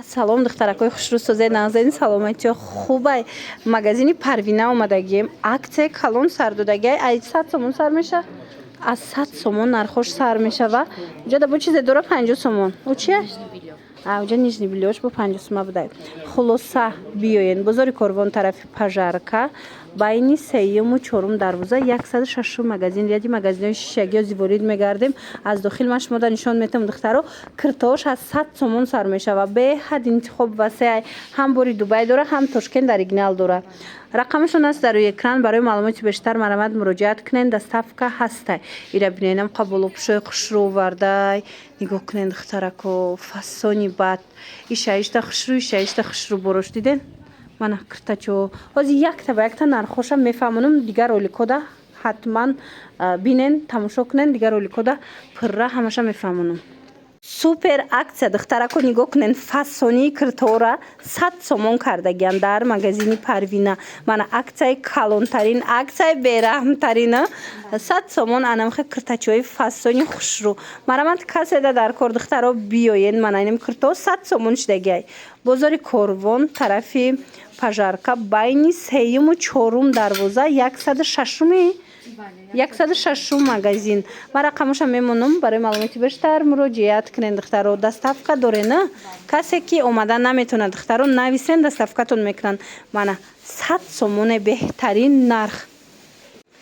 Салом духтаракои хушрӯсозаи назарин саломатиё хубай. Магазини Парвина омадагием. Аксияи калон сар додагиай. Ай 100 сомон сар меша. Аз 100 сомон нархош сар мешава. Ҷода бо чизе дора 50 сомон. У чия? Уҷа нижни билёш бо 50 сомон будай. Хулоса биёен. Бозори Корвон тарафи Пажарка. Байни сеюму чорум дарвоза 106 магазин ряди магазинои шишагиёзи ворид мегардем. Аз дохил ман шумода нишон метам духтаро киртош аз 100 сомон сар мешава. Беҳад интихоб васеъ. Ҳам бори Дубай дора, ҳам Тошкент оригинал дора. Рақамашон аст дар рӯи экран. Барои маълумоти бештар марамад муроҷиат кунед. Доставка ҳастай. Ира биненам қабулопӯшои хушрӯ вардай. Нигоҳ кунед духтарако фасони бад. Ишаишта хушрӯ борош диден? Мана киртачо ҳози якта ба якта нархоша мефаҳмонам. Дигар роликода ҳатман бинен, тамошо кунен. Дигар роликода пурра ҳамаша мефаҳмонам. Супер аксия духтарако нигоҳ кунен. Фасонии киртора 100 сомон кардагиам дар магазини Парвина. Мана аксияи калонтарин, аксияи бераҳмтарин 100 сомон анамхе киртачои фасони хушрӯ. Марамад каседа дар кор духтаро биёен. Мана инем кирто 100 сомон шидагиай. Бозори Корвон тарафи Пажарка байни сеюму чорум дарвоза 106 магазин. Ма рақамаша мемонам. Барои маълумоти бештар муроҷиат кунед духтаро. Доставка дорена? Касе ки омада наметавонад духтаро нависен, доставкатон мекунанд. Мана 100 сомоне беҳтарин нарх.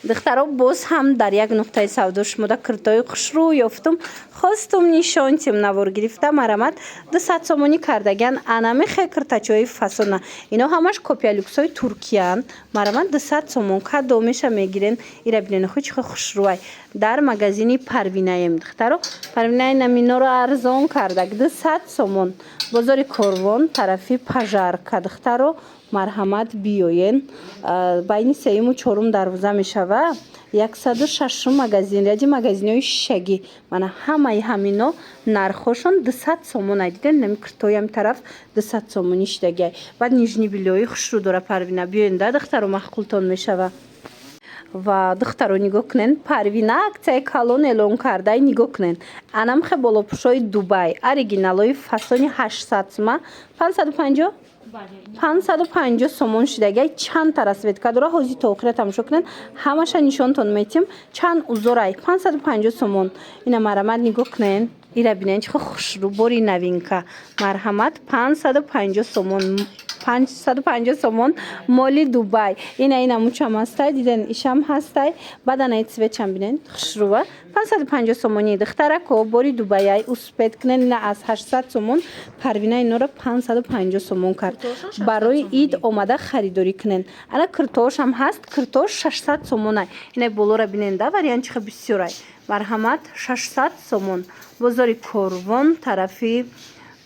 Духтаро боз ҳам дар як нуқтаи савдо шумода киртои хушрӯ ёфтум. Хостум нишонтим навор гирифта. Марамад 200 сомонӣ кардагиан. Анамехе киртачои фасона. Ино ҳамаш копия люксои Туркиян. Марамад 200 сомон кадо меша мегирен. Ира бинен хӯ чихо хушрӯай. Дар магазини Парвинаем духтаро. Парвинаи наминоро арзон кардаг 200 сомон. Бозори Корвон тарафи Пажарка духтаро марҳамат биёен. Байни сеюму чорум дарвоза мешава. 106 магазин ряди магазинои шишагӣ. Мана ҳамаи ҳамино нархошон 200 сомон айдиден. Нами киртоям тараф 200 сомонӣ шидагиай. Баъд нижни билёи хушрӯ дора Парвина. Биёен да духтаро махқултон мешава. Ва духтаро нигоҳ кунен. Парвина аксияи калон эълон кардай. Нигоҳ кунен. Анамхе болопӯшои Дубай. Оригиналои фасони 800 сома 550 сомон шидагиай. Чанд та расветка дора. ҳозир то охира тамошо кунен. Ҳамаша нишонтон метим. Чанд узорай 550 сомон. Ина марамад нигоҳ кунен. Ира бинен чихо хушрӯ бори навинка. Марҳамат 550 сомон. 550 сомон моли Дубай. Ина мучам ҳастай. Диден ишам ҳастай. Баданаи цветчам бинен хушрӯва. 550 сомони духтарако бори Дубаяй успед кунен. Ина аз 800 сомон Парвина иноро 550 сомон кард. Барои ид омада харидорӣ кунен. Ана киртошам ҳаст. Киртош 600 сомонай. Ина болора бинен да вариант чихо бисёрай. Марҳамат 600 сомон. Бозори Корвон тарафи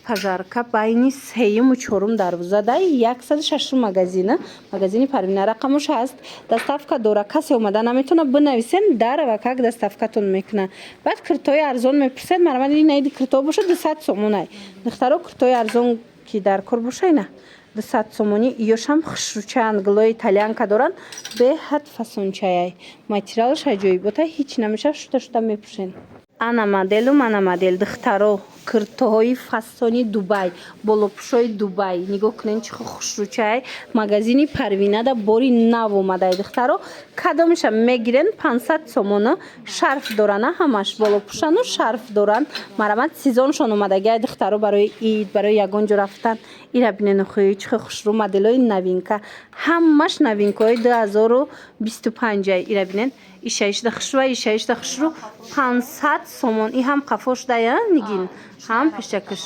Пажарка байни сеюму чорум дарвоза дай 106 магазина. Магазини Парвина рақамош ҳаст. Доставка дора. Касе омада наметавона бинависен дарава как доставкатон мекуна. Баъд киртои арзон мепурсед. Марамад ина иди кирто боша 200 сомонай. духтаро киртои арзон ки дар кор боша ина 200 сомонӣ. Ёшам хушрӯчаи англои италиянка доранд. Беҳад фасончаяй. Материалаш аҷоиботай. ҳеҷ намеша шута мепӯшен. Ана моделу мана модел духтаро киртоҳои фасони Дубай, болопӯшои Дубай. Нигоҳ кунен чихо хушрӯчаи магазини Парвина да бори нав омадай духтаро. Кадомеша мегирен 500 сомона. Шарф дорана ҳамаш болопӯшану шарф доран. Марамад сезоншон омадагиай духтаро барои ид, барои ягон ҷо рафтан. Ира бинен хӯи чихо хушрӯ моделои навинка. Ҳамаш навинкаҳои 2025. Ира бинен ишаишта хушрӯ 500 сомон. И ҳам қафош дая нигин. ҳам пешакаш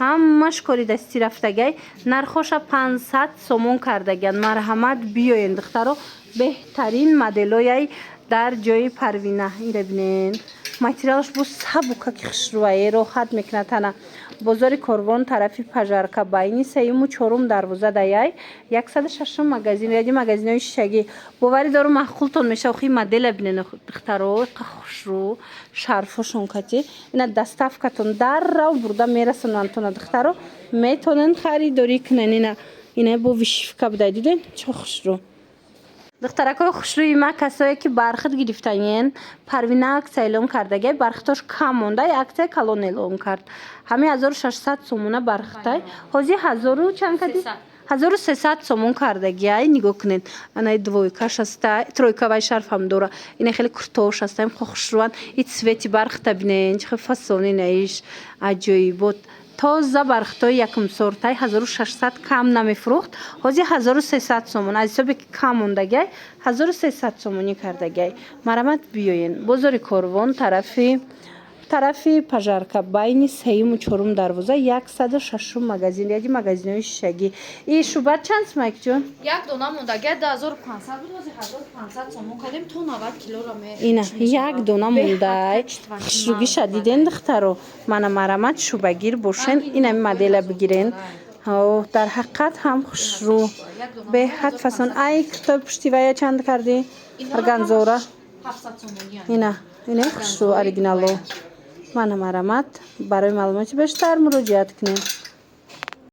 ҳамаш кори дастӣ рафтагай. Нархоша 500 сомон кардагиан. Марҳамат биёен духтаро беҳтарин моделояй дар ҷои Парвина. Ира бинен материалаш бо сабука ки хушрӯае роҳат мекунад тана. Бозори Корвон тарафи Пажарка байни сеюму чорум дарвоза даяй 106 магазин ряди магазинои шишагӣ. Боварӣ дору махқултон меша. Охи модела бинен духтаро хушрӯ шарфошон кати. Ина доставкатон даррав бурда мерасонандтона духтаро метавонанд харидорӣ кунен. Ина бо вишивка будай диден чо хушрӯ. دخترکای خوشروی ما کسایی که برخط گرفتنین پروینه عکس اعلام کردگی برختاش کم مونده عکس کلان اعلام کرد همه 1600 سومونه برخطای حاضی 1000 و چند کدی 1300 سومون کردگی نگاه کنین انا двойкаш аста тройкавай шарф هم داره این خیلی کرتوش است هم خوشروان این سویتی برخط ببینین چه فسونی نیش عجیب بود تازه برختای یکم سورتای 1600 کم نمیفروخت حاضی 1300 سومون از حسابی که کم موندگی 1300 سومونی کردگی مرامت بیاین بازار کاروان طرفی پژارکا بین سیم و چهارم دروازه 106 مگزین یعنی مگزینای شگی این شوبر چند سمک جون یک دونه موندگی 2500 بود 1500 سومون کردیم تو 90 کیلو را می اینا یک دونه مونده خشوگی شدیدن دخترو من مرامت شوبگیر باشین این مدل بگیرین در حقیقت هم خوشرو به حد فسان ای کتاب پشتیوه چند کردی؟ ارگانزورا 700 سومونی اینا خوشرو اوریجینالو من مرامت برای معلومات بیشتر مراجعت کنین